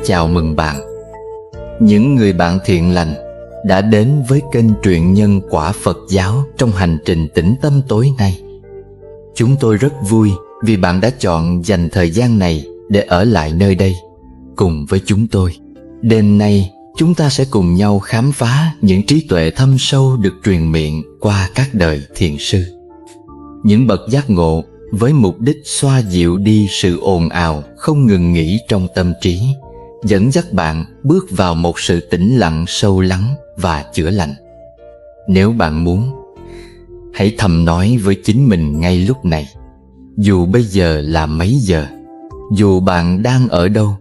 chào mừng bạn, những người bạn thiện lành đã đến với kênh truyện nhân quả Phật giáo trong hành trình tĩnh tâm tối nay. Chúng tôi rất vui vì bạn đã chọn dành thời gian này để ở lại nơi đây cùng với chúng tôi. Đêm nay chúng ta sẽ cùng nhau khám phá những trí tuệ thâm sâu được truyền miệng qua các đời thiền sư. Những bậc giác ngộ với mục đích xoa dịu đi sự ồn ào không ngừng nghỉ trong tâm trí, dẫn dắt bạn bước vào một sự tĩnh lặng sâu lắng và chữa lành. Nếu bạn muốn, hãy thầm nói với chính mình ngay lúc này, dù bây giờ là mấy giờ, dù bạn đang ở đâu,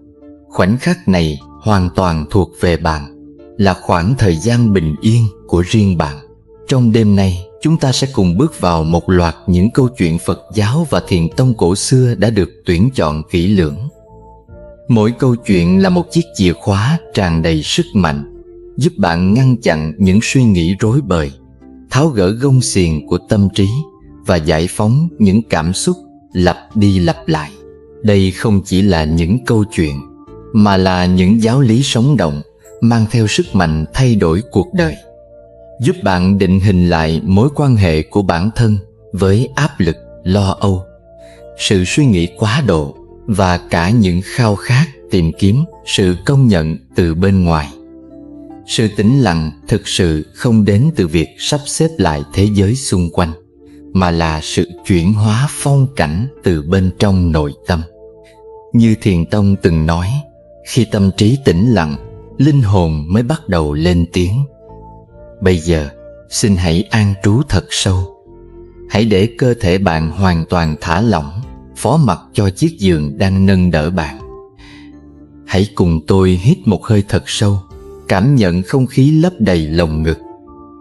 khoảnh khắc này hoàn toàn thuộc về bạn, là khoảng thời gian bình yên của riêng bạn. Trong đêm nay, chúng ta sẽ cùng bước vào một loạt những câu chuyện Phật giáo và thiền tông cổ xưa đã được tuyển chọn kỹ lưỡng. Mỗi câu chuyện là một chiếc chìa khóa tràn đầy sức mạnh, giúp bạn ngăn chặn những suy nghĩ rối bời, tháo gỡ gông xiềng của tâm trí và giải phóng những cảm xúc lặp đi lặp lại. Đây không chỉ là những câu chuyện, mà là những giáo lý sống động, mang theo sức mạnh thay đổi cuộc đời, giúp bạn định hình lại mối quan hệ của bản thân với áp lực, lo âu, sự suy nghĩ quá độ và cả những khao khát tìm kiếm sự công nhận từ bên ngoài. Sự tĩnh lặng thực sự không đến từ việc sắp xếp lại thế giới xung quanh, mà là sự chuyển hóa phong cảnh từ bên trong nội tâm. Như Thiền Tông từng nói, khi tâm trí tĩnh lặng, linh hồn mới bắt đầu lên tiếng. Bây giờ, xin hãy an trú thật sâu. Hãy để cơ thể bạn hoàn toàn thả lỏng, phó mặc cho chiếc giường đang nâng đỡ bạn. Hãy cùng tôi hít một hơi thật sâu, cảm nhận không khí lấp đầy lồng ngực,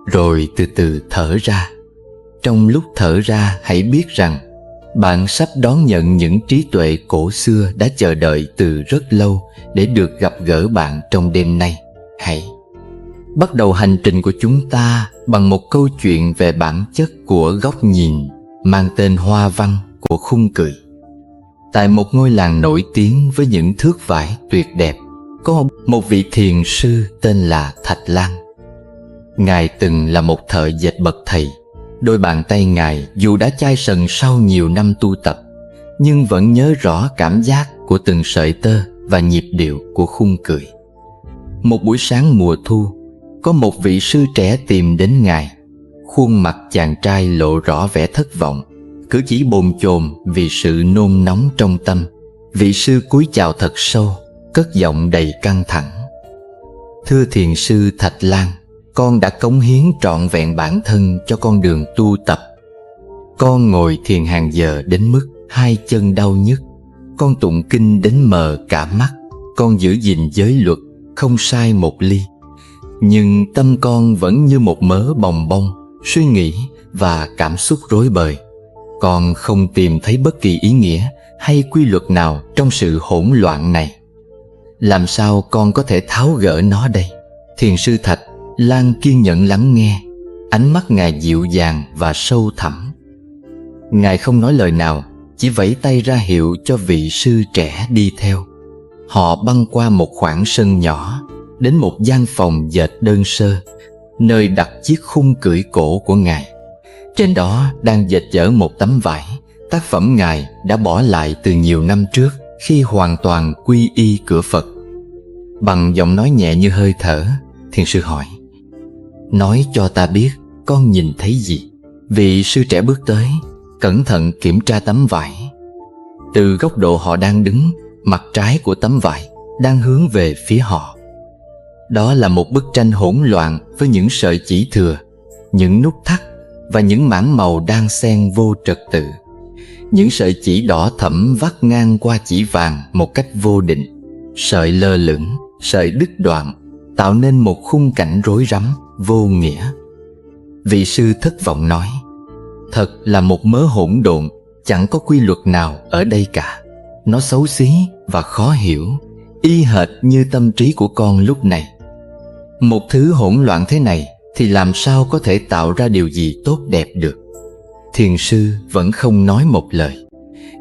rồi từ từ thở ra. Trong lúc thở ra, hãy biết rằng bạn sắp đón nhận những trí tuệ cổ xưa đã chờ đợi từ rất lâu để được gặp gỡ bạn trong đêm nay. Hãy bắt đầu hành trình của chúng ta bằng một câu chuyện về bản chất của góc nhìn mang tên Hoa Văn của khung cười. Tại một ngôi làng nổi tiếng với những thước vải tuyệt đẹp, có một vị thiền sư tên là Thạch Lan. Ngài từng là một thợ dệt bậc thầy. Đôi bàn tay Ngài dù đã chai sần sau nhiều năm tu tập, nhưng vẫn nhớ rõ cảm giác của từng sợi tơ và nhịp điệu của khung cười. Một buổi sáng mùa thu, có một vị sư trẻ tìm đến Ngài. Khuôn mặt chàng trai lộ rõ vẻ thất vọng, cử chỉ bồn chồn vì sự nôn nóng trong tâm. Vị sư cúi chào thật sâu, cất giọng đầy căng thẳng. Thưa thiền sư Thạch Lan, con đã cống hiến trọn vẹn bản thân cho con đường tu tập. Con ngồi thiền hàng giờ đến mức hai chân đau nhức. Con tụng kinh đến mờ cả mắt. Con giữ gìn giới luật, không sai một ly. Nhưng tâm con vẫn như một mớ bòng bong, suy nghĩ và cảm xúc rối bời. Con không tìm thấy bất kỳ ý nghĩa hay quy luật nào trong sự hỗn loạn này. Làm sao con có thể tháo gỡ nó đây? Thiền sư Thạch Lan kiên nhẫn lắng nghe, ánh mắt Ngài dịu dàng và sâu thẳm. Ngài không nói lời nào, chỉ vẫy tay ra hiệu cho vị sư trẻ đi theo. Họ băng qua một khoảng sân nhỏ, đến một gian phòng dệt đơn sơ, nơi đặt chiếc khung cưỡi cổ của Ngài. Trên đó đang dệt dở một tấm vải, tác phẩm Ngài đã bỏ lại từ nhiều năm trước khi hoàn toàn quy y cửa Phật. Bằng giọng nói nhẹ như hơi thở, thiền sư hỏi: nói cho ta biết con nhìn thấy gì? Vị sư trẻ bước tới, cẩn thận kiểm tra tấm vải. Từ góc độ họ đang đứng, mặt trái của tấm vải đang hướng về phía họ. Đó là một bức tranh hỗn loạn với những sợi chỉ thừa, những nút thắt và những mảng màu đang xen vô trật tự. Những sợi chỉ đỏ thẫm vắt ngang qua chỉ vàng một cách vô định, sợi lơ lửng, sợi đứt đoạn, tạo nên một khung cảnh rối rắm, vô nghĩa. Vị sư thất vọng nói: thật là một mớ hỗn độn, chẳng có quy luật nào ở đây cả. Nó xấu xí và khó hiểu, y hệt như tâm trí của con lúc này. Một thứ hỗn loạn thế này thì làm sao có thể tạo ra điều gì tốt đẹp được? Thiền sư vẫn không nói một lời.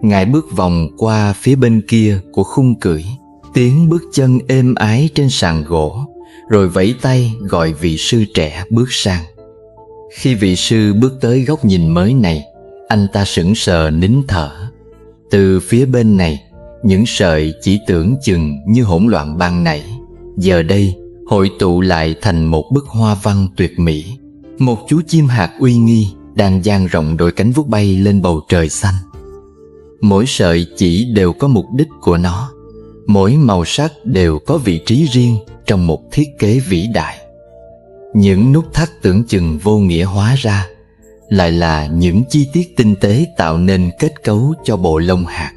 Ngài bước vòng qua phía bên kia của khung cưỡi, tiếng bước chân êm ái trên sàn gỗ, rồi vẫy tay gọi vị sư trẻ bước sang. Khi vị sư bước tới góc nhìn mới này, anh ta sững sờ nín thở. Từ phía bên này, những sợi chỉ tưởng chừng như hỗn loạn ban nãy, giờ đây hội tụ lại thành một bức hoa văn tuyệt mỹ. Một chú chim hạt uy nghi đang dang rộng đôi cánh vuốt bay lên bầu trời xanh. Mỗi sợi chỉ đều có mục đích của nó, mỗi màu sắc đều có vị trí riêng trong một thiết kế vĩ đại. Những nút thắt tưởng chừng vô nghĩa hóa ra lại là những chi tiết tinh tế tạo nên kết cấu cho bộ lông hạt.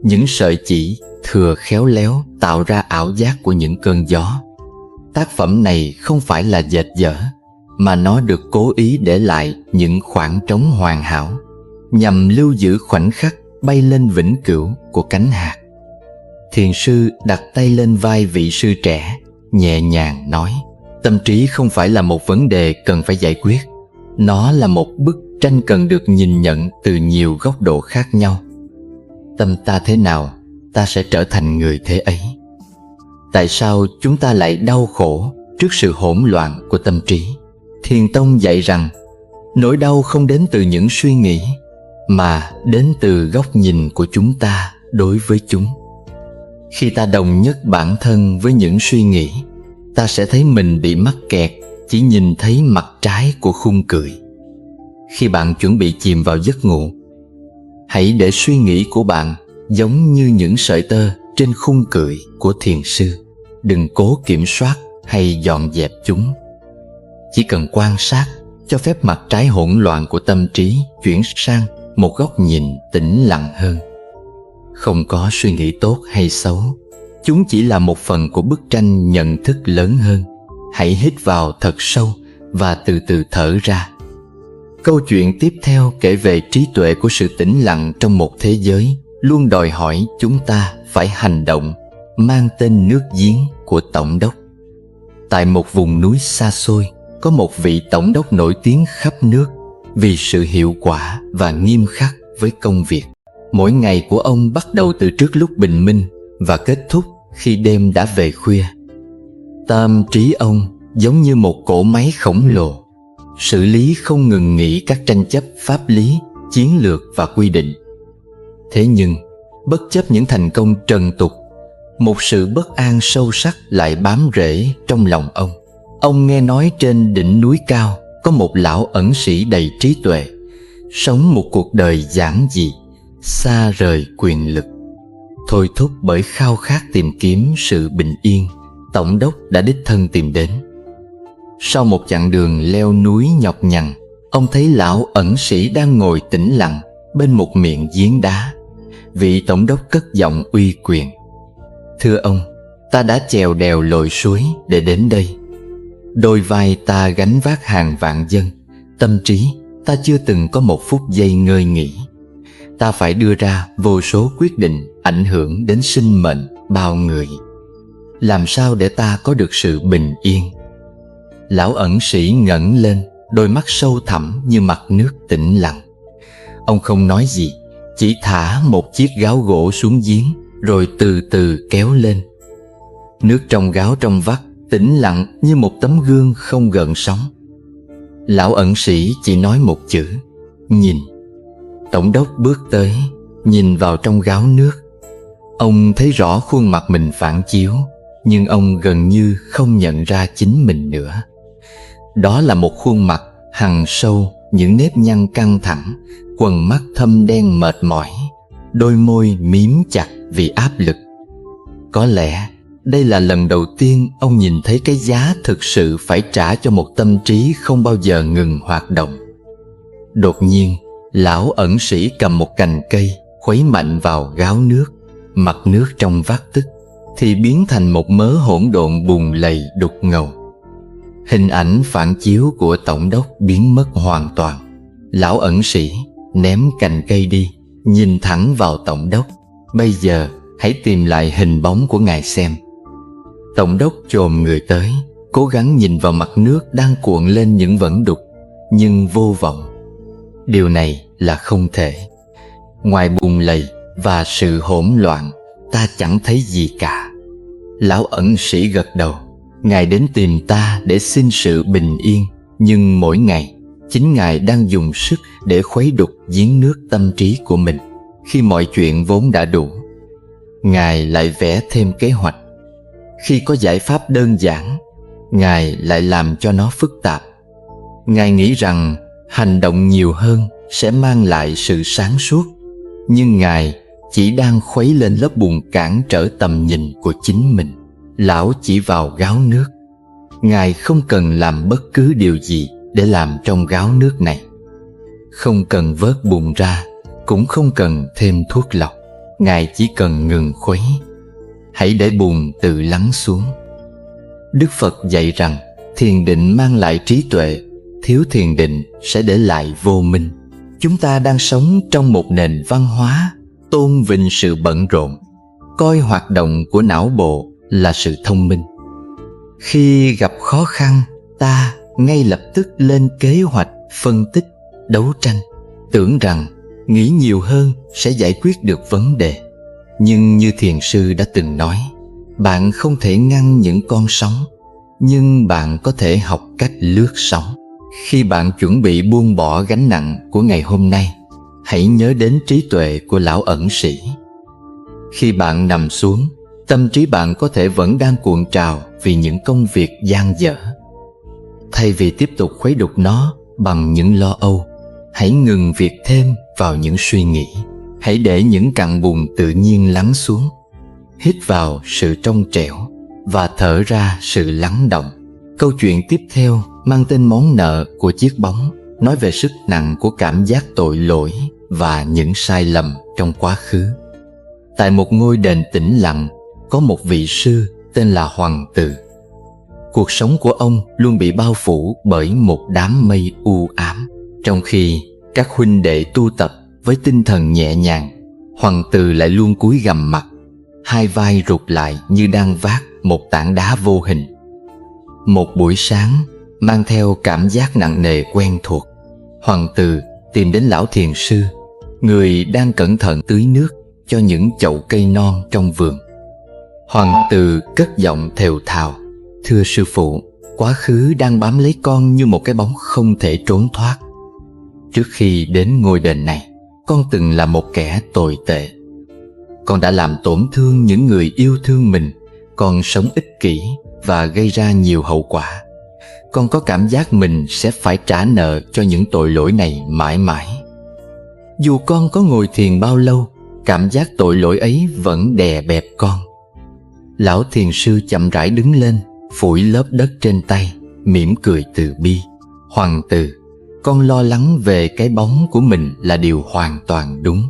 Những sợi chỉ thừa khéo léo tạo ra ảo giác của những cơn gió. Tác phẩm này không phải là dệt dở, mà nó được cố ý để lại những khoảng trống hoàn hảo, nhằm lưu giữ khoảnh khắc bay lên vĩnh cửu của cánh hạt. Thiền sư đặt tay lên vai vị sư trẻ, nhẹ nhàng nói: tâm trí không phải là một vấn đề cần phải giải quyết. Nó là một bức tranh cần được nhìn nhận từ nhiều góc độ khác nhau. Tâm ta thế nào, ta sẽ trở thành người thế ấy. Tại sao chúng ta lại đau khổ trước sự hỗn loạn của tâm trí? Thiền tông dạy rằng nỗi đau không đến từ những suy nghĩ, mà đến từ góc nhìn của chúng ta đối với chúng. Khi ta đồng nhất bản thân với những suy nghĩ, ta sẽ thấy mình bị mắc kẹt chỉ nhìn thấy mặt trái của khung cửi. Khi bạn chuẩn bị chìm vào giấc ngủ, hãy để suy nghĩ của bạn giống như những sợi tơ trên khung cửi của thiền sư. Đừng cố kiểm soát hay dọn dẹp chúng. Chỉ cần quan sát, cho phép mặt trái hỗn loạn của tâm trí chuyển sang một góc nhìn tĩnh lặng hơn. Không có suy nghĩ tốt hay xấu, chúng chỉ là một phần của bức tranh nhận thức lớn hơn. Hãy hít vào thật sâu và từ từ thở ra. Câu chuyện tiếp theo kể về trí tuệ của sự tĩnh lặng trong một thế giới luôn đòi hỏi chúng ta phải hành động, mang tên nước giếng của tổng đốc. Tại một vùng núi xa xôi, có một vị tổng đốc nổi tiếng khắp nước vì sự hiệu quả và nghiêm khắc với công việc. Mỗi ngày của ông bắt đầu từ trước lúc bình minh và kết thúc khi đêm đã về khuya. Tâm trí ông giống như một cỗ máy khổng lồ, xử lý không ngừng nghỉ các tranh chấp pháp lý, chiến lược và quy định. Thế nhưng, bất chấp những thành công trần tục, một sự bất an sâu sắc lại bám rễ trong lòng ông. Ông nghe nói trên đỉnh núi cao có một lão ẩn sĩ đầy trí tuệ, sống một cuộc đời giản dị, xa rời quyền lực. Thôi thúc bởi khao khát tìm kiếm sự bình yên, tổng đốc đã đích thân tìm đến. Sau một chặng đường leo núi nhọc nhằn, ông thấy lão ẩn sĩ đang ngồi tĩnh lặng bên một miệng giếng đá. Vị tổng đốc cất giọng uy quyền: thưa ông, ta đã chèo đèo lội suối để đến đây. Đôi vai ta gánh vác hàng vạn dân, tâm trí ta chưa từng có một phút giây ngơi nghỉ. Ta phải đưa ra vô số quyết định ảnh hưởng đến sinh mệnh bao người. Làm sao để ta có được sự bình yên? Lão ẩn sĩ ngẩng lên, đôi mắt sâu thẳm như mặt nước tĩnh lặng. Ông không nói gì, chỉ thả một chiếc gáo gỗ xuống giếng, rồi từ từ kéo lên. Nước trong gáo trong vắt tĩnh lặng như một tấm gương không gợn sóng. Lão ẩn sĩ chỉ nói một chữ: nhìn. Tổng đốc bước tới, nhìn vào trong gáo nước. Ông thấy rõ khuôn mặt mình phản chiếu, nhưng ông gần như không nhận ra chính mình nữa. Đó là một khuôn mặt hằn sâu những nếp nhăn căng thẳng, quầng mắt thâm đen mệt mỏi, đôi môi mím chặt vì áp lực. Có lẽ đây là lần đầu tiên ông nhìn thấy cái giá thực sự phải trả cho một tâm trí không bao giờ ngừng hoạt động. Đột nhiên, lão ẩn sĩ cầm một cành cây, khuấy mạnh vào gáo nước. Mặt nước trong vắt tức thì biến thành một mớ hỗn độn bùn lầy đục ngầu. Hình ảnh phản chiếu của tổng đốc biến mất hoàn toàn. Lão ẩn sĩ ném cành cây đi, nhìn thẳng vào tổng đốc: bây giờ hãy tìm lại hình bóng của ngài xem. Tổng đốc chồm người tới, cố gắng nhìn vào mặt nước đang cuộn lên những vẩn đục, nhưng vô vọng. Điều này là không thể. Ngoài bùn lầy và sự hỗn loạn, ta chẳng thấy gì cả. Lão ẩn sĩ gật đầu. Ngài đến tìm ta để xin sự bình yên, nhưng mỗi ngày chính Ngài đang dùng sức để khuấy đục giếng nước tâm trí của mình. Khi mọi chuyện vốn đã đủ, Ngài lại vẽ thêm kế hoạch. Khi có giải pháp đơn giản, Ngài lại làm cho nó phức tạp. Ngài nghĩ rằng hành động nhiều hơn sẽ mang lại sự sáng suốt, nhưng Ngài chỉ đang khuấy lên lớp bùn cản trở tầm nhìn của chính mình. Lão chỉ vào gáo nước. Ngài không cần làm bất cứ điều gì để làm trong gáo nước này. Không cần vớt bùn ra, cũng không cần thêm thuốc lọc. Ngài chỉ cần ngừng khuấy. Hãy để bùn tự lắng xuống. Đức Phật dạy rằng thiền định mang lại trí tuệ, thiếu thiền định sẽ để lại vô minh. Chúng ta đang sống trong một nền văn hóa tôn vinh sự bận rộn, coi hoạt động của não bộ là sự thông minh. Khi gặp khó khăn, ta ngay lập tức lên kế hoạch, phân tích, đấu tranh, tưởng rằng nghĩ nhiều hơn sẽ giải quyết được vấn đề. Nhưng như thiền sư đã từng nói, bạn không thể ngăn những con sóng, nhưng bạn có thể học cách lướt sóng. Khi bạn chuẩn bị buông bỏ gánh nặng của ngày hôm nay, hãy nhớ đến trí tuệ của lão ẩn sĩ. Khi bạn nằm xuống, tâm trí bạn có thể vẫn đang cuộn trào vì những công việc dang dở. Thay vì tiếp tục khuấy đục nó bằng những lo âu, hãy ngừng việc thêm vào những suy nghĩ. Hãy để những cặn bùn tự nhiên lắng xuống. Hít vào sự trong trẻo và thở ra sự lắng động. Câu chuyện tiếp theo mang tên Món nợ của chiếc bóng, nói về sức nặng của cảm giác tội lỗi và những sai lầm trong quá khứ. Tại một ngôi đền tĩnh lặng, có một vị sư tên là Hoằng Từ. Cuộc sống của ông luôn bị bao phủ bởi một đám mây u ám. Trong khi các huynh đệ tu tập với tinh thần nhẹ nhàng, Hoằng Từ lại luôn cúi gằm mặt, hai vai rụt lại như đang vác một tảng đá vô hình. Một buổi sáng, mang theo cảm giác nặng nề quen thuộc, Hoằng Từ tìm đến lão thiền sư, người đang cẩn thận tưới nước cho những chậu cây non trong vườn. Hoằng Từ cất giọng thều thào: "Thưa sư phụ, quá khứ đang bám lấy con như một cái bóng không thể trốn thoát. Trước khi đến ngôi đền này, con từng là một kẻ tồi tệ. Con đã làm tổn thương những người yêu thương mình. Con sống ích kỷ và gây ra nhiều hậu quả. Con có cảm giác mình sẽ phải trả nợ cho những tội lỗi này mãi mãi. Dù con có ngồi thiền bao lâu, cảm giác tội lỗi ấy vẫn đè bẹp con." Lão thiền sư chậm rãi đứng lên, phủi lớp đất trên tay, mỉm cười từ bi: "Hoằng Từ, con lo lắng về cái bóng của mình là điều hoàn toàn đúng.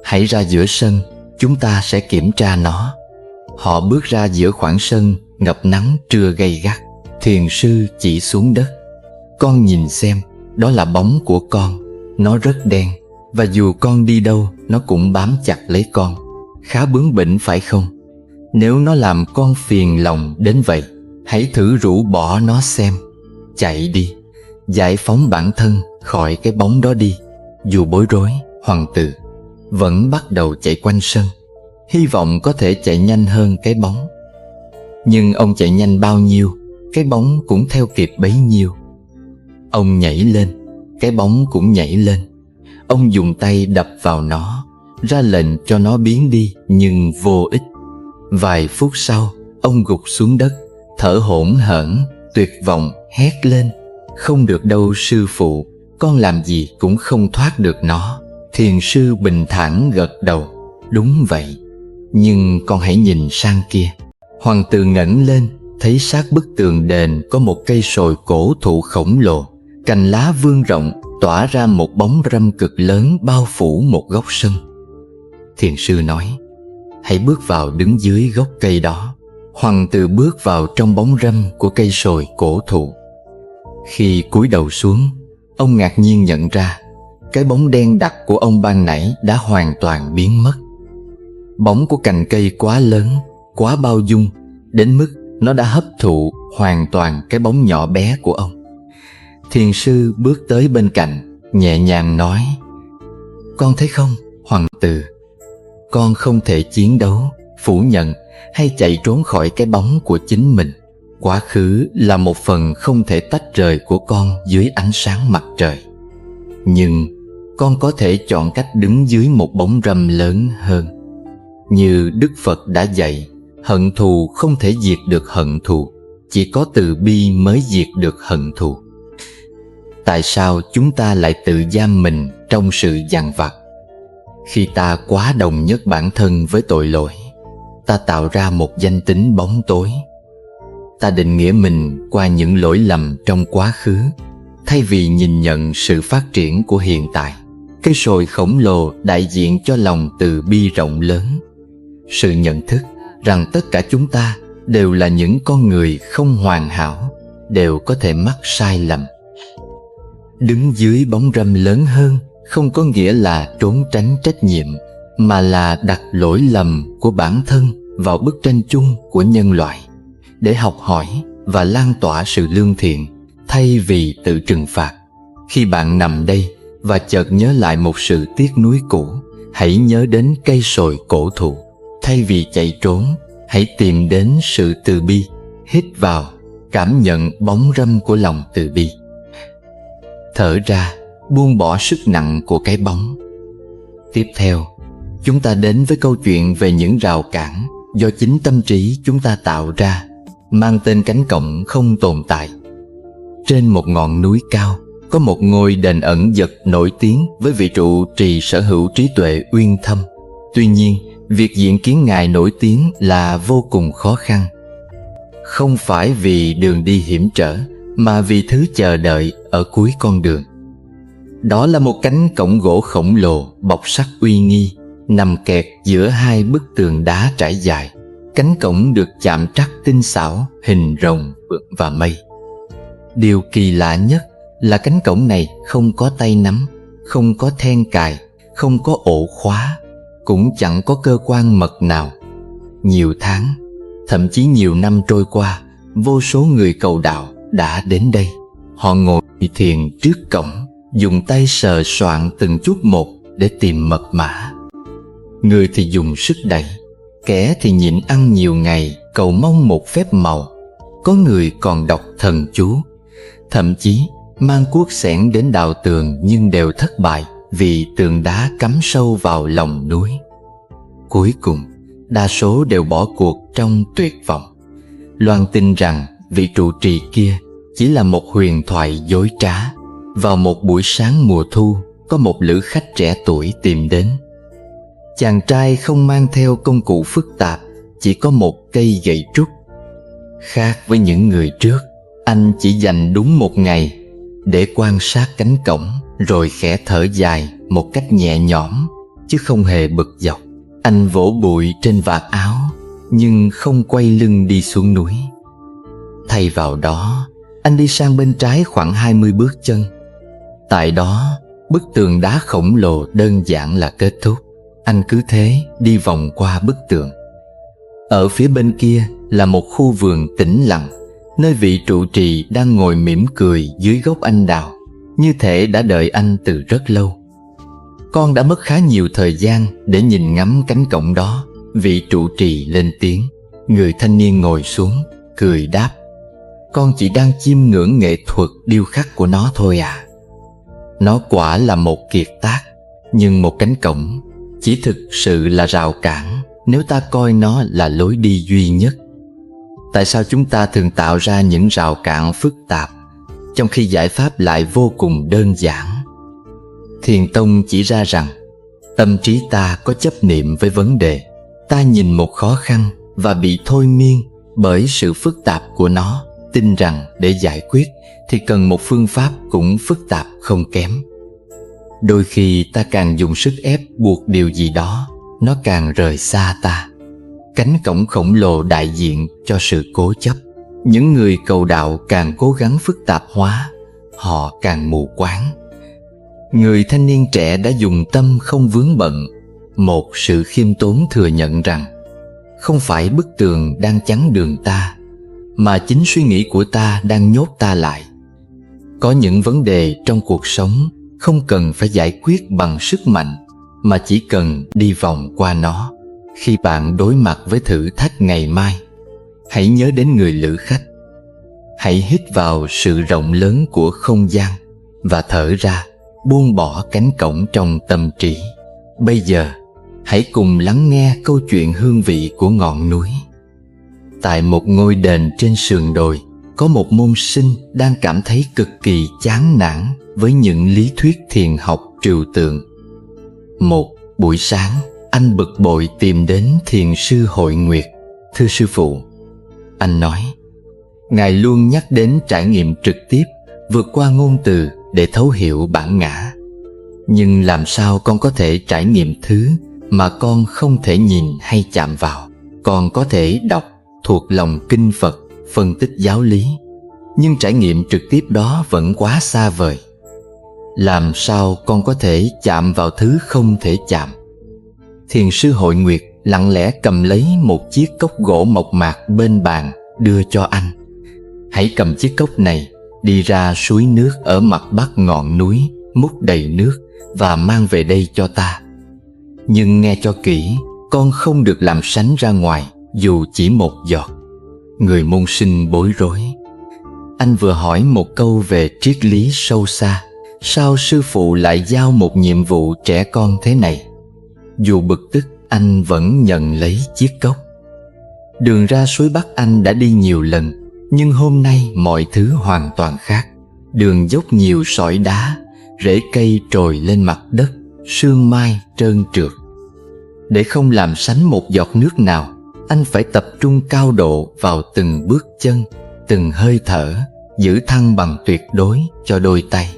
Hãy ra giữa sân, chúng ta sẽ kiểm tra nó." Họ bước ra giữa khoảng sân ngập nắng trưa gay gắt. Thiền sư chỉ xuống đất: "Con nhìn xem, đó là bóng của con. Nó rất đen, và dù con đi đâu, nó cũng bám chặt lấy con. Khá bướng bỉnh phải không? Nếu nó làm con phiền lòng đến vậy, hãy thử rũ bỏ nó xem. Chạy đi, giải phóng bản thân khỏi cái bóng đó đi." Dù bối rối, Hoằng Từ vẫn bắt đầu chạy quanh sân, hy vọng có thể chạy nhanh hơn cái bóng. Nhưng ông chạy nhanh bao nhiêu, cái bóng cũng theo kịp bấy nhiêu. Ông nhảy lên, cái bóng cũng nhảy lên. Ông dùng tay đập vào nó, ra lệnh cho nó biến đi, nhưng vô ích. Vài phút sau, ông gục xuống đất, thở hổn hển, tuyệt vọng hét lên: "Không được đâu sư phụ, con làm gì cũng không thoát được nó." Thiền sư bình thản gật đầu: "Đúng vậy, nhưng con hãy nhìn sang kia." Hoằng Từ ngẩng lên, thấy sát bức tường đền có một cây sồi cổ thụ khổng lồ, cành lá vươn rộng, tỏa ra một bóng râm cực lớn bao phủ một góc sân. Thiền sư nói: "Hãy bước vào đứng dưới gốc cây đó." Hoằng Từ bước vào trong bóng râm của cây sồi cổ thụ. Khi cúi đầu xuống, ông ngạc nhiên nhận ra cái bóng đen đặc của ông ban nãy đã hoàn toàn biến mất. Bóng của cành cây quá lớn, quá bao dung, đến mức nó đã hấp thụ hoàn toàn cái bóng nhỏ bé của ông. Thiền sư bước tới bên cạnh, nhẹ nhàng nói: "Con thấy không, Hoằng Từ, con không thể chiến đấu, phủ nhận hay chạy trốn khỏi cái bóng của chính mình. Quá khứ là một phần không thể tách rời của con dưới ánh sáng mặt trời. Nhưng con có thể chọn cách đứng dưới một bóng râm lớn hơn. Như Đức Phật đã dạy, hận thù không thể diệt được hận thù, chỉ có từ bi mới diệt được hận thù. Tại sao chúng ta lại tự giam mình trong sự dằn vặt? Khi ta quá đồng nhất bản thân với tội lỗi, ta tạo ra một danh tính bóng tối. Ta định nghĩa mình qua những lỗi lầm trong quá khứ, thay vì nhìn nhận sự phát triển của hiện tại. Cây sồi khổng lồ đại diện cho lòng từ bi rộng lớn. Sự nhận thức rằng tất cả chúng ta đều là những con người không hoàn hảo, đều có thể mắc sai lầm. Đứng dưới bóng râm lớn hơn không có nghĩa là trốn tránh trách nhiệm, mà là đặt lỗi lầm của bản thân vào bức tranh chung của nhân loại, để học hỏi và lan tỏa sự lương thiện, thay vì tự trừng phạt. Khi bạn nằm đây và chợt nhớ lại một sự tiếc nuối cũ, hãy nhớ đến cây sồi cổ thụ. Thay vì chạy trốn, hãy tìm đến sự từ bi. Hít vào, cảm nhận bóng râm của lòng từ bi. Thở ra, buông bỏ sức nặng của cái bóng. Tiếp theo, chúng ta đến với câu chuyện về những rào cản do chính tâm trí chúng ta tạo ra, mang tên cánh cổng không tồn tại. Trên một ngọn núi cao, có một ngôi đền ẩn dật nổi tiếng với vị trụ trì sở hữu trí tuệ uyên thâm. Tuy nhiên, việc diện kiến Ngài nổi tiếng là vô cùng khó khăn. Không phải vì đường đi hiểm trở, mà vì thứ chờ đợi ở cuối con đường. Đó là một cánh cổng gỗ khổng lồ bọc sắt uy nghi, nằm kẹt giữa hai bức tường đá trải dài. Cánh cổng được chạm trắc tinh xảo, hình rồng, vượn và mây. Điều kỳ lạ nhất là cánh cổng này không có tay nắm, không có then cài, không có ổ khóa, cũng chẳng có cơ quan mật nào. Nhiều tháng, thậm chí nhiều năm trôi qua, vô số người cầu đạo đã đến đây. Họ ngồi thiền trước cổng, dùng tay sờ soạn từng chút một để tìm mật mã. Người thì dùng sức đẩy, kẻ thì nhịn ăn nhiều ngày cầu mong một phép màu. Có người còn đọc thần chú, thậm chí mang cuốc xẻng đến đào tường nhưng đều thất bại vì tường đá cắm sâu vào lòng núi. Cuối cùng, đa số đều bỏ cuộc trong tuyệt vọng, loan tin rằng vị trụ trì kia chỉ là một huyền thoại dối trá. Vào một buổi sáng mùa thu, có một lữ khách trẻ tuổi tìm đến. Chàng trai không mang theo công cụ phức tạp, chỉ có một cây gậy trúc. Khác với những người trước, anh chỉ dành đúng một ngày để quan sát cánh cổng, rồi khẽ thở dài một cách nhẹ nhõm, chứ không hề bực dọc. Anh vỗ bụi trên vạt áo, nhưng không quay lưng đi xuống núi. Thay vào đó, anh đi sang bên trái khoảng 20 bước chân. Tại đó, bức tường đá khổng lồ đơn giản là kết thúc. Anh cứ thế đi vòng qua bức tường. Ở phía bên kia là một khu vườn tĩnh lặng, nơi vị trụ trì đang ngồi mỉm cười dưới gốc anh đào, như thể đã đợi anh từ rất lâu. Con đã mất khá nhiều thời gian để nhìn ngắm cánh cổng đó. Vị trụ trì lên tiếng. Người thanh niên ngồi xuống, cười đáp: Con chỉ đang chiêm ngưỡng nghệ thuật điêu khắc của nó thôi à. Nó quả là một kiệt tác, nhưng một cánh cổng chỉ thực sự là rào cản nếu ta coi nó là lối đi duy nhất. Tại sao chúng ta thường tạo ra những rào cản phức tạp, trong khi giải pháp lại vô cùng đơn giản? Thiền tông chỉ ra rằng tâm trí ta có chấp niệm với vấn đề. Ta nhìn một khó khăn và bị thôi miên bởi sự phức tạp của nó, tin rằng để giải quyết thì cần một phương pháp cũng phức tạp không kém. Đôi khi ta càng dùng sức ép buộc điều gì đó, nó càng rời xa ta. Cánh cổng khổng lồ đại diện cho sự cố chấp. Những người cầu đạo càng cố gắng phức tạp hóa, họ càng mù quáng. Người thanh niên trẻ đã dùng tâm không vướng bận, một sự khiêm tốn thừa nhận rằng không phải bức tường đang chắn đường ta, mà chính suy nghĩ của ta đang nhốt ta lại. Có những vấn đề trong cuộc sống không cần phải giải quyết bằng sức mạnh, mà chỉ cần đi vòng qua nó. Khi bạn đối mặt với thử thách ngày mai, hãy nhớ đến người lữ khách. Hãy hít vào sự rộng lớn của không gian và thở ra, buông bỏ cánh cổng trong tâm trí. Bây giờ, hãy cùng lắng nghe câu chuyện hương vị của ngọn núi. Tại một ngôi đền trên sườn đồi, có một môn sinh đang cảm thấy cực kỳ chán nản với những lý thuyết thiền học trừu tượng. Một buổi sáng, anh bực bội tìm đến thiền sư Hội Nguyệt. Thưa sư phụ, anh nói, Ngài luôn nhắc đến trải nghiệm trực tiếp, vượt qua ngôn từ để thấu hiểu bản ngã. Nhưng làm sao con có thể trải nghiệm thứ mà con không thể nhìn hay chạm vào? Con có thể đọc thuộc lòng kinh Phật, phân tích giáo lý, nhưng trải nghiệm trực tiếp đó vẫn quá xa vời. Làm sao con có thể chạm vào thứ không thể chạm? Thiền sư Hội Nguyệt lặng lẽ cầm lấy một chiếc cốc gỗ mộc mạc bên bàn, đưa cho anh. Hãy cầm chiếc cốc này, đi ra suối nước ở mặt bắc ngọn núi, múc đầy nước và mang về đây cho ta. Nhưng nghe cho kỹ, con không được làm sánh ra ngoài, dù chỉ một giọt. Người môn sinh bối rối. Anh vừa hỏi một câu về triết lý sâu xa, sao sư phụ lại giao một nhiệm vụ trẻ con thế này? Dù bực tức, anh vẫn nhận lấy chiếc cốc. Đường ra suối Bắc anh đã đi nhiều lần, nhưng hôm nay mọi thứ hoàn toàn khác. Đường dốc nhiều sỏi đá, rễ cây trồi lên mặt đất, sương mai trơn trượt. Để không làm sánh một giọt nước nào, anh phải tập trung cao độ vào từng bước chân, từng hơi thở, giữ thăng bằng tuyệt đối cho đôi tay.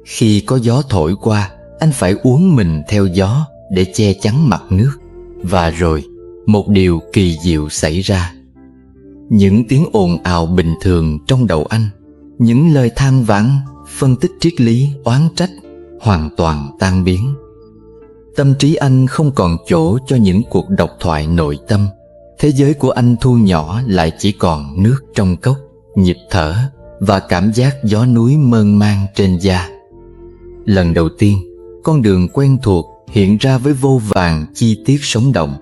Khi có gió thổi qua, anh phải uốn mình theo gió để che chắn mặt nước. Và rồi, một điều kỳ diệu xảy ra. Những tiếng ồn ào bình thường trong đầu anh, những lời than vãn, phân tích triết lý, oán trách, hoàn toàn tan biến. Tâm trí anh không còn chỗ cho những cuộc độc thoại nội tâm. Thế giới của anh thu nhỏ lại chỉ còn nước trong cốc, nhịp thở và cảm giác gió núi mơn man trên da. Lần đầu tiên, con đường quen thuộc hiện ra với vô vàn chi tiết sống động.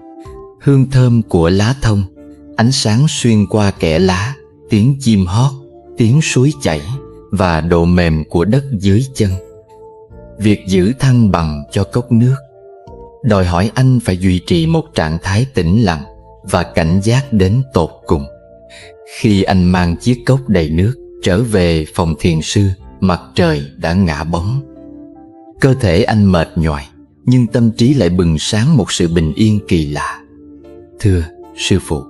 Hương thơm của lá thông, ánh sáng xuyên qua kẽ lá, tiếng chim hót, tiếng suối chảy và độ mềm của đất dưới chân. Việc giữ thăng bằng cho cốc nước đòi hỏi anh phải duy trì một trạng thái tĩnh lặng và cảnh giác đến tột cùng. Khi anh mang chiếc cốc đầy nước trở về phòng thiền sư, mặt trời đã ngả bóng. Cơ thể anh mệt nhoài, nhưng tâm trí lại bừng sáng một sự bình yên kỳ lạ. Thưa sư phụ,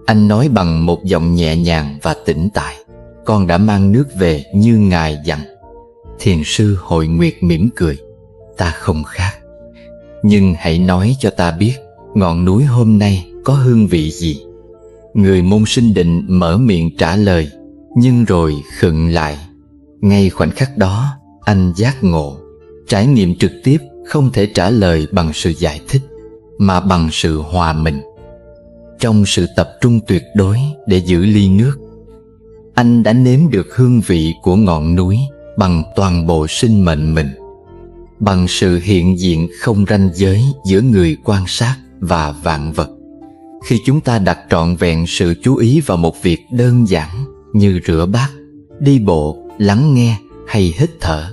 anh nói bằng một giọng nhẹ nhàng và tĩnh tại, con đã mang nước về như Ngài dặn. Thiền sư Hội Nguyệt mỉm cười. Ta không khác. Nhưng hãy nói cho ta biết, ngọn núi hôm nay có hương vị gì? Người môn sinh định mở miệng trả lời, nhưng rồi khựng lại. Ngay khoảnh khắc đó, anh giác ngộ. Trải nghiệm trực tiếp không thể trả lời bằng sự giải thích, mà bằng sự hòa mình. Trong sự tập trung tuyệt đối để giữ ly nước, anh đã nếm được hương vị của ngọn núi bằng toàn bộ sinh mệnh mình, bằng sự hiện diện không ranh giới giữa người quan sát và vạn vật. Khi chúng ta đặt trọn vẹn sự chú ý vào một việc đơn giản như rửa bát, đi bộ, lắng nghe hay hít thở,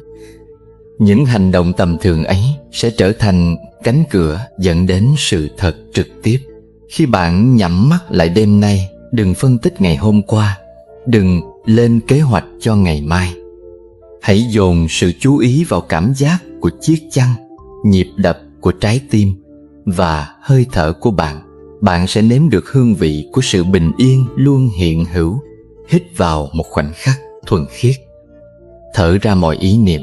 những hành động tầm thường ấy sẽ trở thành cánh cửa dẫn đến sự thật trực tiếp. Khi bạn nhắm mắt lại đêm nay, đừng phân tích ngày hôm qua, đừng lên kế hoạch cho ngày mai. Hãy dồn sự chú ý vào cảm giác của chiếc chăn, nhịp đập của trái tim và hơi thở của bạn. Bạn sẽ nếm được hương vị của sự bình yên luôn hiện hữu. Hít vào một khoảnh khắc thuần khiết, thở ra mọi ý niệm.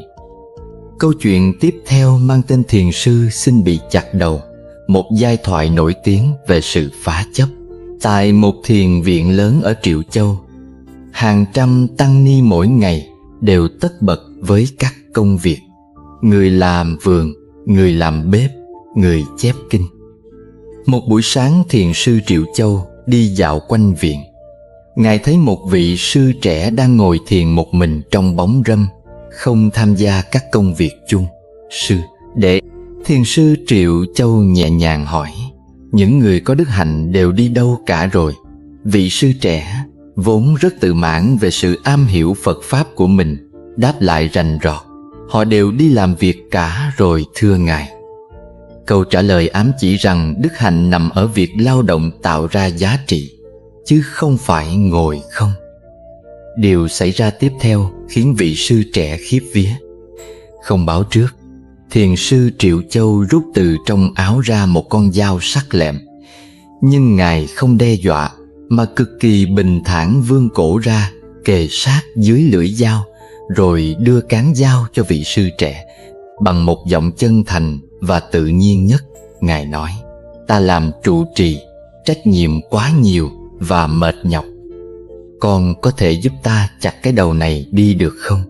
Câu chuyện tiếp theo mang tên Thiền sư xin bị chặt đầu, một giai thoại nổi tiếng về sự phá chấp. Tại một thiền viện lớn ở Triệu Châu, hàng trăm tăng ni mỗi ngày đều tất bật với các công việc. Người làm vườn, người làm bếp, người chép kinh. Một buổi sáng, thiền sư Triệu Châu đi dạo quanh viện. Ngài thấy một vị sư trẻ đang ngồi thiền một mình trong bóng râm, không tham gia các công việc chung. Sư, để thiền sư Triệu Châu nhẹ nhàng hỏi, Những người có đức hạnh đều đi đâu cả rồi? Vị sư trẻ vốn rất tự mãn về sự am hiểu Phật Pháp của mình đáp lại rành rọt: họ đều đi làm việc cả rồi, thưa Ngài. Câu trả lời ám chỉ rằng đức hạnh nằm ở việc lao động tạo ra giá trị, chứ không phải ngồi không. Điều xảy ra tiếp theo khiến vị sư trẻ khiếp vía. Không báo trước, thiền sư Triệu Châu rút từ trong áo ra một con dao sắc lẹm. Nhưng Ngài không đe dọa, mà cực kỳ bình thản vươn cổ ra, kề sát dưới lưỡi dao, rồi đưa cán dao cho vị sư trẻ. Bằng một giọng chân thành và tự nhiên nhất, Ngài nói: ta làm trụ trì, trách nhiệm quá nhiều và mệt nhọc. Con có thể giúp ta chặt cái đầu này đi được không?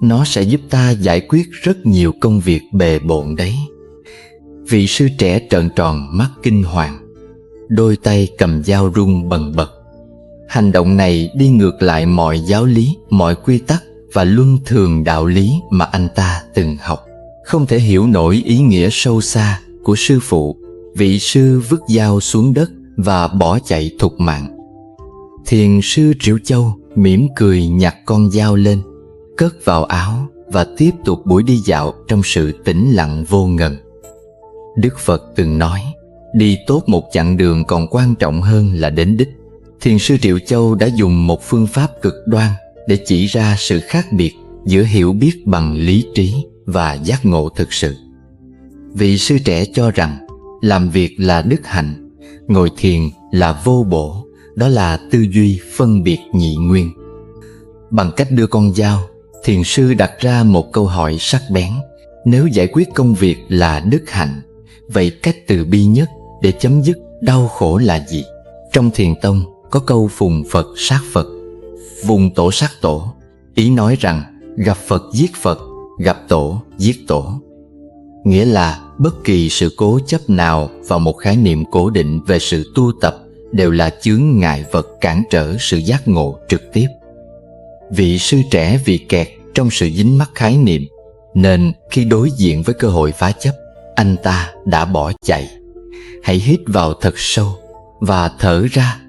Nó sẽ giúp ta giải quyết rất nhiều công việc bề bộn đấy. Vị sư trẻ trợn tròn mắt kinh hoàng, đôi tay cầm dao run bần bật. Hành động này đi ngược lại mọi giáo lý, mọi quy tắc và luân thường đạo lý mà anh ta từng học. Không thể hiểu nổi ý nghĩa sâu xa của sư phụ. Vị sư vứt dao xuống đất và bỏ chạy thục mạng. Thiền sư Triệu Châu mỉm cười nhặt con dao lên, cất vào áo và tiếp tục buổi đi dạo trong sự tĩnh lặng vô ngần. Đức Phật từng nói, đi tốt một chặng đường còn quan trọng hơn là đến đích. Thiền sư Triệu Châu đã dùng một phương pháp cực đoan để chỉ ra sự khác biệt giữa hiểu biết bằng lý trí và giác ngộ thực sự. Vị sư trẻ cho rằng làm việc là đức hạnh, ngồi thiền là vô bổ, đó là tư duy phân biệt nhị nguyên. Bằng cách đưa con dao, thiền sư đặt ra một câu hỏi sắc bén: nếu giải quyết công việc là đức hạnh, vậy cách từ bi nhất để chấm dứt đau khổ là gì? Trong Thiền tông có câu phùng Phật sát Phật, vùng tổ sát tổ, ý nói rằng gặp Phật giết Phật, gặp tổ giết tổ. Nghĩa là bất kỳ sự cố chấp nào vào một khái niệm cố định về sự tu tập đều là chướng ngại vật cản trở sự giác ngộ trực tiếp. Vị sư trẻ vì kẹt trong sự dính mắc khái niệm, nên khi đối diện với cơ hội phá chấp, anh ta đã bỏ chạy. Hãy hít vào thật sâu và thở ra,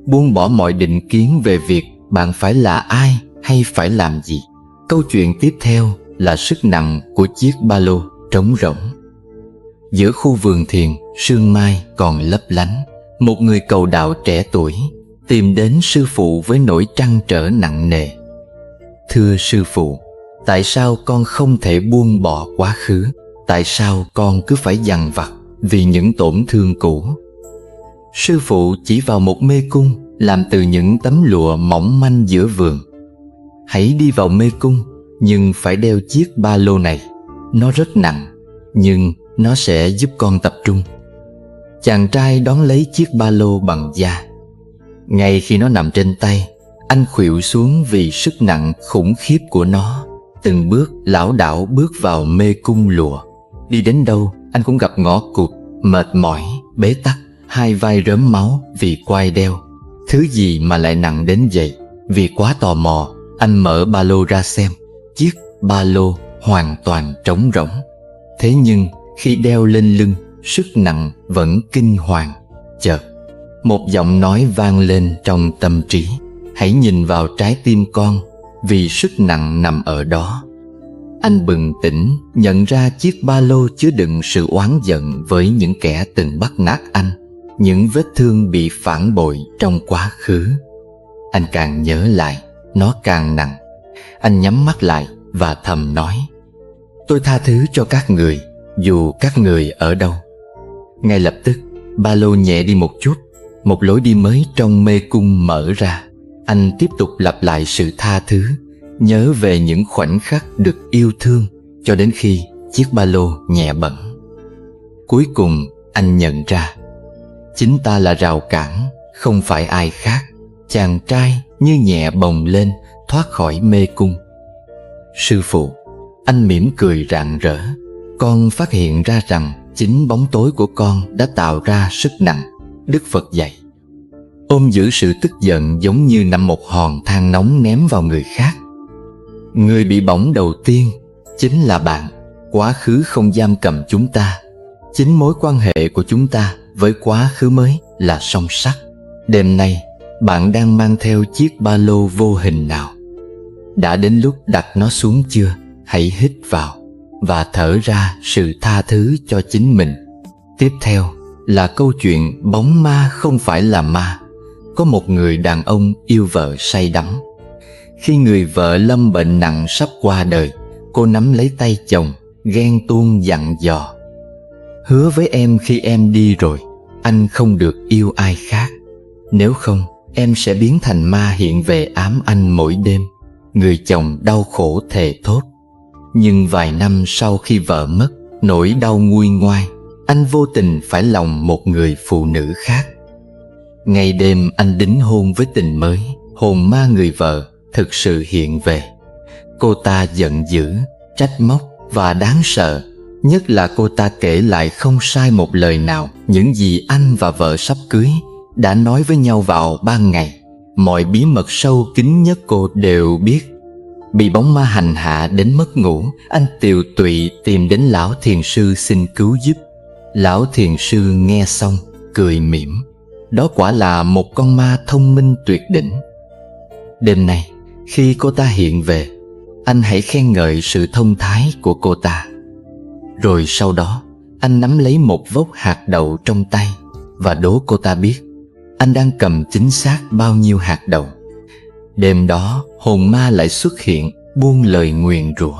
buông bỏ mọi định kiến về việc bạn phải là ai hay phải làm gì. Câu chuyện tiếp theo là sức nặng của chiếc ba lô trống rỗng. Giữa khu vườn thiền, sương mai còn lấp lánh, một người cầu đạo trẻ tuổi tìm đến sư phụ với nỗi trăn trở nặng nề. Thưa sư phụ, tại sao con không thể buông bỏ quá khứ? Tại sao con cứ phải dằn vặt vì những tổn thương cũ? Sư phụ chỉ vào một mê cung làm từ những tấm lụa mỏng manh giữa vườn. Hãy đi vào mê cung, nhưng phải đeo chiếc ba lô này. Nó rất nặng, nhưng nó sẽ giúp con tập trung. Chàng trai đón lấy chiếc ba lô bằng da. Ngay khi nó nằm trên tay, anh khuỵu xuống vì sức nặng khủng khiếp của nó. Từng bước lảo đảo bước vào mê cung lụa. Đi đến đâu anh cũng gặp ngõ cụt, mệt mỏi, bế tắc, hai vai rớm máu vì quai đeo. Thứ gì mà lại nặng đến vậy? Vì quá tò mò, anh mở ba lô ra xem. Chiếc ba lô hoàn toàn trống rỗng. Thế nhưng khi đeo lên lưng, sức nặng vẫn kinh hoàng. Chợt một giọng nói vang lên trong tâm trí: hãy nhìn vào trái tim con, vì sức nặng nằm ở đó. Anh bừng tỉnh, nhận ra chiếc ba lô chứa đựng sự oán giận với những kẻ từng bắt nạt anh, những vết thương bị phản bội trong quá khứ. Anh càng nhớ lại, nó càng nặng. Anh nhắm mắt lại và thầm nói: tôi tha thứ cho các người, dù các người ở đâu. Ngay lập tức, ba lô nhẹ đi một chút, một lối đi mới trong mê cung mở ra. Anh tiếp tục lặp lại sự tha thứ, nhớ về những khoảnh khắc được yêu thương, cho đến khi chiếc ba lô nhẹ bẫng. Cuối cùng anh nhận ra, chính ta là rào cản, không phải ai khác. Chàng trai như nhẹ bồng lên, thoát khỏi mê cung. Sư phụ, anh mỉm cười rạng rỡ. Con phát hiện ra rằng chính bóng tối của con đã tạo ra sức nặng. Đức Phật dạy, ôm giữ sự tức giận giống như nằm một hòn than nóng ném vào người khác. Người bị bỏng đầu tiên chính là bạn. Quá khứ không giam cầm chúng ta. Chính mối quan hệ của chúng ta với quá khứ mới là song sắt. Đêm nay, bạn đang mang theo chiếc ba lô vô hình nào? Đã đến lúc đặt nó xuống chưa? Hãy hít vào và thở ra sự tha thứ cho chính mình. Tiếp theo là câu chuyện bóng ma không phải là ma. Có một người đàn ông yêu vợ say đắm. Khi người vợ lâm bệnh nặng sắp qua đời, cô nắm lấy tay chồng, ghen tuông dặn dò: hứa với em khi em đi rồi, anh không được yêu ai khác. Nếu không, em sẽ biến thành ma hiện về ám anh mỗi đêm. Người chồng đau khổ thề thốt. Nhưng vài năm sau khi vợ mất, nỗi đau nguôi ngoai, anh vô tình phải lòng một người phụ nữ khác. Ngày đêm anh đính hôn với tình mới, hồn ma người vợ thực sự hiện về. Cô ta giận dữ, trách móc và đáng sợ. Nhất là cô ta kể lại không sai một lời nào những gì anh và vợ sắp cưới đã nói với nhau vào ban ngày. Mọi bí mật sâu kín nhất cô đều biết. Bị bóng ma hành hạ đến mất ngủ, anh tiều tụy tìm đến lão thiền sư xin cứu giúp. Lão thiền sư nghe xong cười mỉm. Đó quả là một con ma thông minh tuyệt đỉnh. Đêm nay, khi cô ta hiện về, anh hãy khen ngợi sự thông thái của cô ta. Rồi sau đó, anh nắm lấy một vốc hạt đậu trong tay và đố cô ta biết anh đang cầm chính xác bao nhiêu hạt đậu. Đêm đó, hồn ma lại xuất hiện, buông lời nguyền rủa.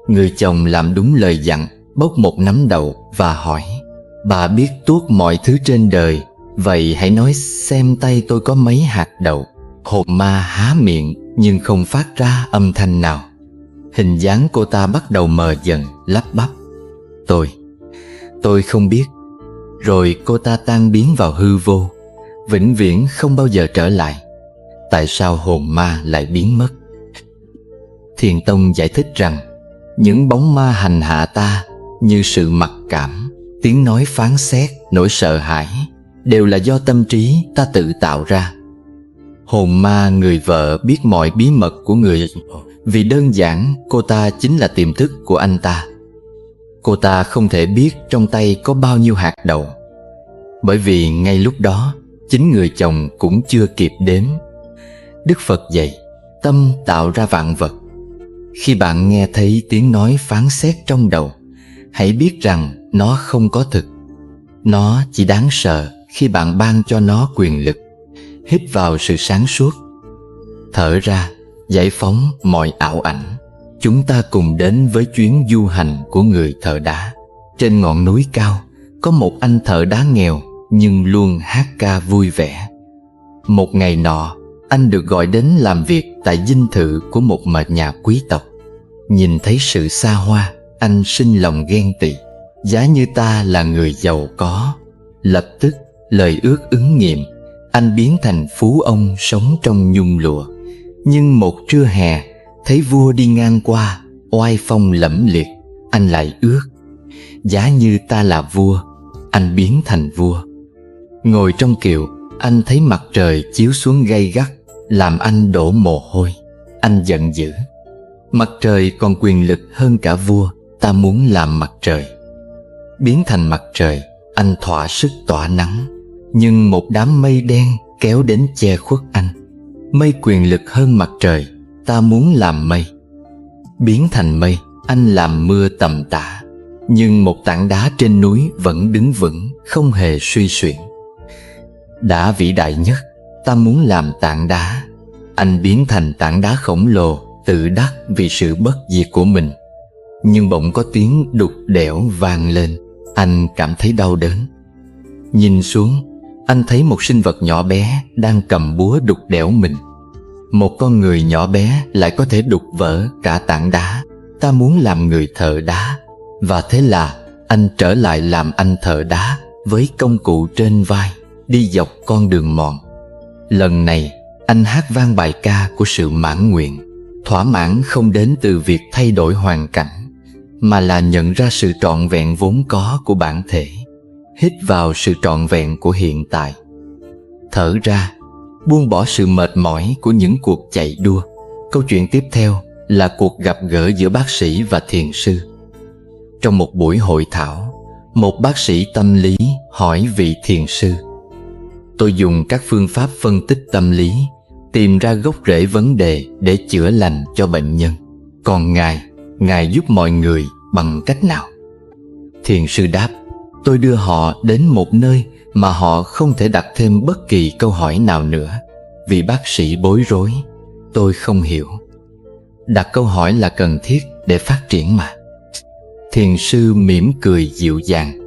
Người chồng làm đúng lời dặn, bốc một nắm đậu và hỏi: bà biết tuốt mọi thứ trên đời, vậy hãy nói xem tay tôi có mấy hạt đậu. Hồn ma há miệng nhưng không phát ra âm thanh nào. Hình dáng cô ta bắt đầu mờ dần, lắp bắp: Tôi không biết. Rồi cô ta tan biến vào hư vô, vĩnh viễn không bao giờ trở lại. Tại sao hồn ma lại biến mất? Thiền Tông giải thích rằng những bóng ma hành hạ ta như sự mặc cảm, tiếng nói phán xét, nỗi sợ hãi đều là do tâm trí ta tự tạo ra. Hồn ma người vợ biết mọi bí mật của người vì đơn giản cô ta chính là tiềm thức của anh ta. Cô ta không thể biết trong tay có bao nhiêu hạt đậu, bởi vì ngay lúc đó chính người chồng cũng chưa kịp đếm. Đức Phật dạy tâm tạo ra vạn vật. Khi bạn nghe thấy tiếng nói phán xét trong đầu, hãy biết rằng nó không có thực. Nó chỉ đáng sợ khi bạn ban cho nó quyền lực. Hít vào sự sáng suốt, thở ra, giải phóng mọi ảo ảnh. Chúng ta cùng đến với chuyến du hành của người thợ đá. Trên ngọn núi cao, có một anh thợ đá nghèo nhưng luôn hát ca vui vẻ. Một ngày nọ, anh được gọi đến làm việc tại dinh thự của một nhà quý tộc. Nhìn thấy sự xa hoa, anh sinh lòng ghen tị. Giá như ta là người giàu có. Lập tức, lời ước ứng nghiệm. Anh biến thành phú ông sống trong nhung lụa. Nhưng một trưa hè, thấy vua đi ngang qua, oai phong lẫm liệt. Anh lại ước: giá như ta là vua, anh biến thành vua. Ngồi trong kiệu, anh thấy mặt trời chiếu xuống gay gắt, làm anh đổ mồ hôi. Anh giận dữ: mặt trời còn quyền lực hơn cả vua, ta muốn làm mặt trời. Biến thành mặt trời, anh thỏa sức tỏa nắng. Nhưng một đám mây đen kéo đến che khuất anh. Mây quyền lực hơn mặt trời, ta muốn làm mây. Biến thành mây, anh làm mưa tầm tã. Nhưng một tảng đá trên núi vẫn đứng vững, không hề suy xuyển. Đã vĩ đại nhất, ta muốn làm tảng đá. Anh biến thành tảng đá khổng lồ, tự đắc vì sự bất diệt của mình. Nhưng bỗng có tiếng đục đẽo vang lên. Anh cảm thấy đau đớn. Nhìn xuống, anh thấy một sinh vật nhỏ bé đang cầm búa đục đẽo mình. Một con người nhỏ bé lại có thể đục vỡ cả tảng đá. Ta muốn làm người thợ đá. Và thế là anh trở lại làm anh thợ đá, với công cụ trên vai, đi dọc con đường mòn. Lần này anh hát vang bài ca của sự mãn nguyện. Thỏa mãn không đến từ việc thay đổi hoàn cảnh, mà là nhận ra sự trọn vẹn vốn có của bản thể. Hít vào sự trọn vẹn của hiện tại. Thở ra, buông bỏ sự mệt mỏi của những cuộc chạy đua. Câu chuyện tiếp theo là cuộc gặp gỡ giữa bác sĩ và thiền sư. Trong một buổi hội thảo, Một bác sĩ tâm lý hỏi vị thiền sư: tôi dùng các phương pháp phân tích tâm lý tìm ra gốc rễ vấn đề để chữa lành cho bệnh nhân. Còn Ngài giúp mọi người bằng cách nào? Thiền sư đáp: tôi đưa họ đến một nơi mà họ không thể đặt thêm bất kỳ câu hỏi nào nữa. Vị bác sĩ bối rối: tôi không hiểu. Đặt câu hỏi là cần thiết để phát triển mà. Thiền sư mỉm cười dịu dàng: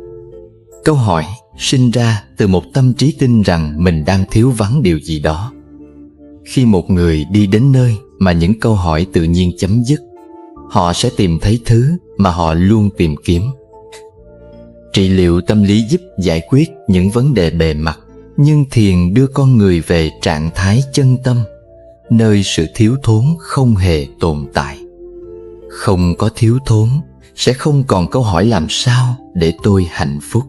câu hỏi sinh ra từ một tâm trí tin rằng mình đang thiếu vắng điều gì đó. Khi một người đi đến nơi mà những câu hỏi tự nhiên chấm dứt, họ sẽ tìm thấy thứ mà họ luôn tìm kiếm. Trị liệu tâm lý giúp giải quyết những vấn đề bề mặt, nhưng thiền đưa con người về trạng thái chân tâm, nơi sự thiếu thốn không hề tồn tại. Không có thiếu thốn, sẽ không còn câu hỏi làm sao để tôi hạnh phúc.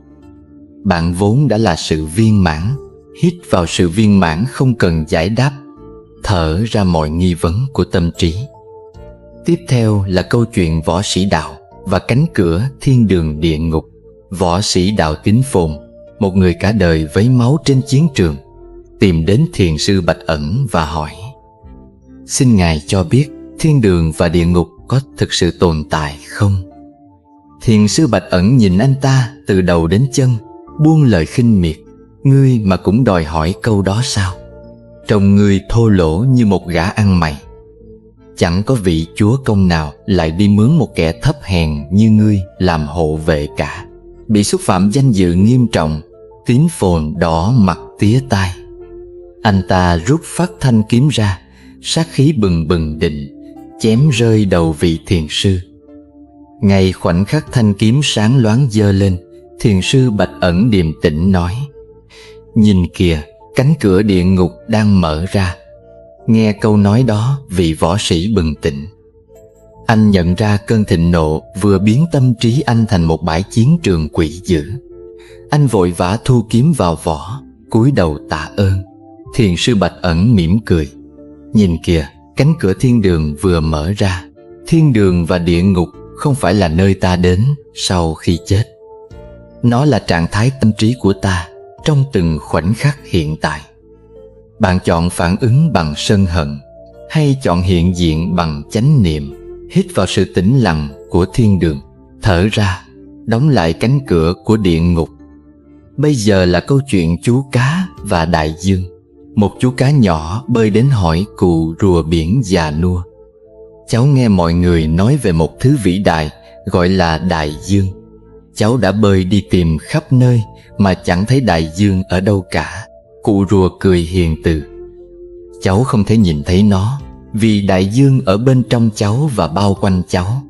Bạn vốn đã là sự viên mãn. Hít vào sự viên mãn không cần giải đáp, thở ra mọi nghi vấn của tâm trí. Tiếp theo là câu chuyện võ sĩ đạo và cánh cửa thiên đường địa ngục. Võ sĩ đạo Kính Phồn, một người cả đời vấy máu trên chiến trường, tìm đến thiền sư Bạch Ẩn và hỏi: xin Ngài cho biết thiên đường và địa ngục có thực sự tồn tại không? Thiền sư Bạch Ẩn nhìn anh ta từ đầu đến chân, buông lời khinh miệt: ngươi mà cũng đòi hỏi câu đó sao? Trông ngươi thô lỗ như một gã ăn mày. Chẳng có vị chúa công nào lại đi mướn một kẻ thấp hèn như ngươi làm hộ vệ cả. Bị xúc phạm danh dự nghiêm trọng, Tín Phồn đỏ mặt tía tai. Anh ta rút phát thanh kiếm ra, sát khí bừng bừng định chém rơi đầu vị thiền sư. Ngay khoảnh khắc thanh kiếm sáng loáng giơ lên, thiền sư Bạch Ẩn điềm tĩnh nói: nhìn kìa, cánh cửa địa ngục đang mở ra. Nghe câu nói đó, vị võ sĩ bừng tỉnh. Anh nhận ra cơn thịnh nộ vừa biến tâm trí anh thành một bãi chiến trường quỷ dữ. Anh vội vã thu kiếm vào vỏ, cúi đầu tạ ơn. Thiền sư Bạch Ẩn mỉm cười: nhìn kìa, cánh cửa thiên đường vừa mở ra. Thiên đường và địa ngục không phải là nơi ta đến sau khi chết. Nó là trạng thái tâm trí của ta trong từng khoảnh khắc hiện tại. Bạn chọn phản ứng bằng sân hận, hay chọn hiện diện bằng chánh niệm? Hít vào sự tĩnh lặng của thiên đường, thở ra, đóng lại cánh cửa của địa ngục. Bây giờ là câu chuyện chú cá và đại dương. Một chú cá nhỏ bơi đến hỏi cụ rùa biển già nua: cháu nghe mọi người nói về một thứ vĩ đại gọi là đại dương. Cháu đã bơi đi tìm khắp nơi mà chẳng thấy đại dương ở đâu cả. Cụ rùa cười hiền từ: cháu không thể nhìn thấy nó, vì đại dương ở bên trong cháu và bao quanh cháu.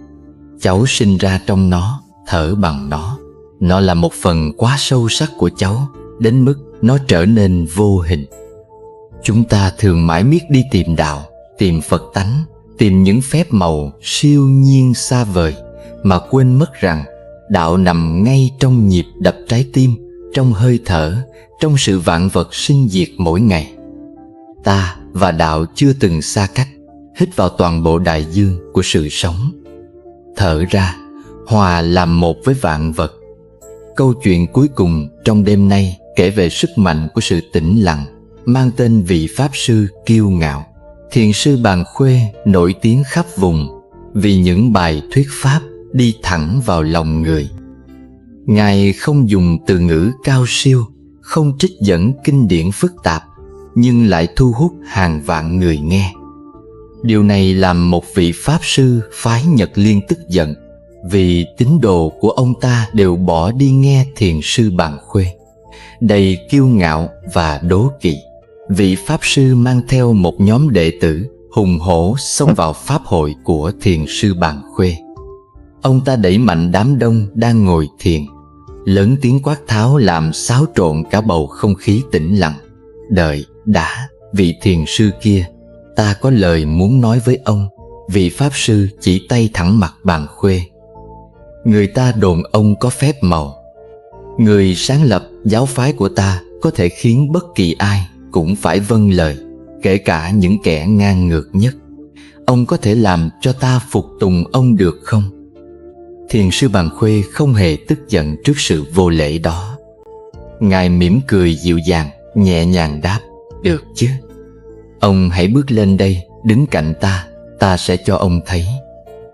Cháu sinh ra trong nó, thở bằng nó. Nó là một phần quá sâu sắc của cháu, đến mức nó trở nên vô hình. Chúng ta thường mãi miết đi tìm đạo, tìm Phật tánh, tìm những phép màu siêu nhiên xa vời, mà quên mất rằng đạo nằm ngay trong nhịp đập trái tim, trong hơi thở, trong sự vạn vật sinh diệt mỗi ngày. Ta và đạo chưa từng xa cách. Hít vào toàn bộ đại dương của sự sống, thở ra, hòa làm một với vạn vật. Câu chuyện cuối cùng trong đêm nay kể về sức mạnh của sự tĩnh lặng, mang tên vị Pháp Sư kiêu ngạo. Thiền sư Bàn Khuê nổi tiếng khắp vùng vì những bài thuyết pháp đi thẳng vào lòng người. Ngài không dùng từ ngữ cao siêu, không trích dẫn kinh điển phức tạp, nhưng lại thu hút hàng vạn người nghe. Điều này làm một vị Pháp Sư phái Nhật Liên tức giận, vì tín đồ của ông ta đều bỏ đi nghe thiền sư Bàn Khuê. Đầy kiêu ngạo và đố kỵ, vị Pháp Sư mang theo một nhóm đệ tử hùng hổ xông vào pháp hội của thiền sư Bàn Khuê. Ông ta đẩy mạnh đám đông đang ngồi thiền, lớn tiếng quát tháo làm xáo trộn cả bầu không khí tĩnh lặng. Đợi đã, vị thiền sư kia, ta có lời muốn nói với ông. Vị Pháp Sư chỉ tay thẳng mặt Bàn Khuê. Người ta đồn ông có phép màu. Người sáng lập giáo phái của ta có thể khiến bất kỳ ai cũng phải vâng lời, kể cả những kẻ ngang ngược nhất. Ông có thể làm cho ta phục tùng ông được không? Thiền sư Bàn Khuê không hề tức giận trước sự vô lễ đó. Ngài mỉm cười dịu dàng, nhẹ nhàng đáp: "Được chứ. Ông hãy bước lên đây, đứng cạnh ta sẽ cho ông thấy."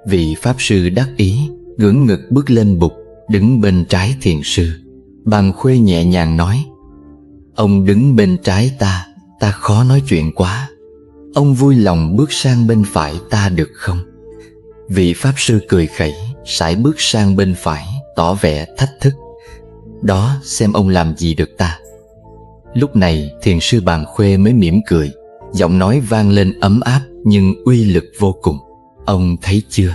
Vị Pháp sư đắc ý, ngưỡng ngực bước lên bục, đứng bên trái thiền sư. Bàn Khuê nhẹ nhàng nói: "Ông đứng bên trái ta khó nói chuyện quá. Ông vui lòng bước sang bên phải ta được không?" Vị Pháp sư cười khẩy, sải bước sang bên phải, tỏ vẻ thách thức: "Đó, xem ông làm gì được ta." Lúc này thiền sư Bàn Khuê mới mỉm cười, giọng nói vang lên ấm áp nhưng uy lực vô cùng: "Ông thấy chưa?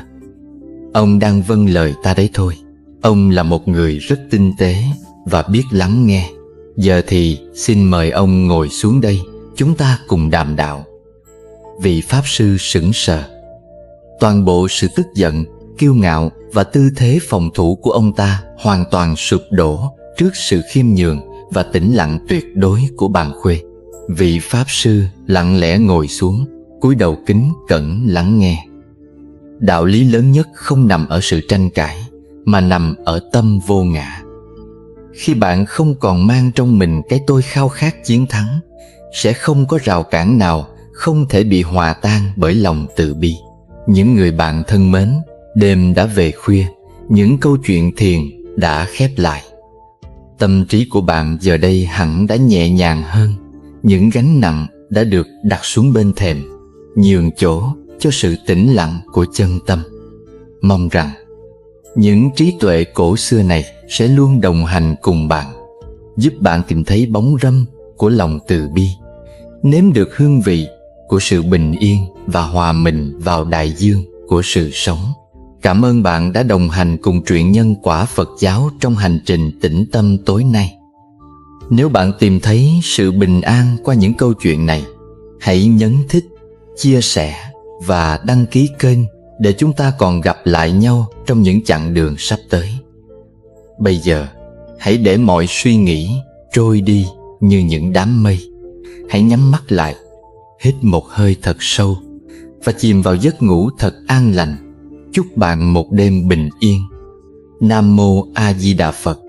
Ông đang vâng lời ta đấy thôi. Ông là một người rất tinh tế và biết lắng nghe. Giờ thì xin mời ông ngồi xuống đây, chúng ta cùng đàm đạo." Vị Pháp sư sững sờ. Toàn bộ sự tức giận, kiêu ngạo và tư thế phòng thủ của ông ta hoàn toàn sụp đổ trước sự khiêm nhường và tĩnh lặng tuyệt đối của Bàn Khuê. Vị Pháp sư lặng lẽ ngồi xuống, cúi đầu kính cẩn lắng nghe. Đạo lý lớn nhất không nằm ở sự tranh cãi, mà nằm ở tâm vô ngã. Khi bạn không còn mang trong mình cái tôi khao khát chiến thắng, sẽ không có rào cản nào không thể bị hòa tan bởi lòng từ bi. Những người bạn thân mến, đêm đã về khuya, những câu chuyện thiền đã khép lại. Tâm trí của bạn giờ đây hẳn đã nhẹ nhàng hơn. Những gánh nặng đã được đặt xuống bên thềm, nhường chỗ cho sự tĩnh lặng của chân tâm. Mong rằng những trí tuệ cổ xưa này sẽ luôn đồng hành cùng bạn, giúp bạn tìm thấy bóng râm của lòng từ bi, nếm được hương vị của sự bình yên và hòa mình vào đại dương của sự sống. Cảm ơn bạn đã đồng hành cùng truyện nhân quả Phật giáo trong hành trình tĩnh tâm tối nay. Nếu bạn tìm thấy sự bình an qua những câu chuyện này, hãy nhấn thích, chia sẻ và đăng ký kênh để chúng ta còn gặp lại nhau trong những chặng đường sắp tới. Bây giờ, hãy để mọi suy nghĩ trôi đi như những đám mây. Hãy nhắm mắt lại, hít một hơi thật sâu và chìm vào giấc ngủ thật an lành. Chúc bạn một đêm bình yên. Nam Mô A Di Đà Phật.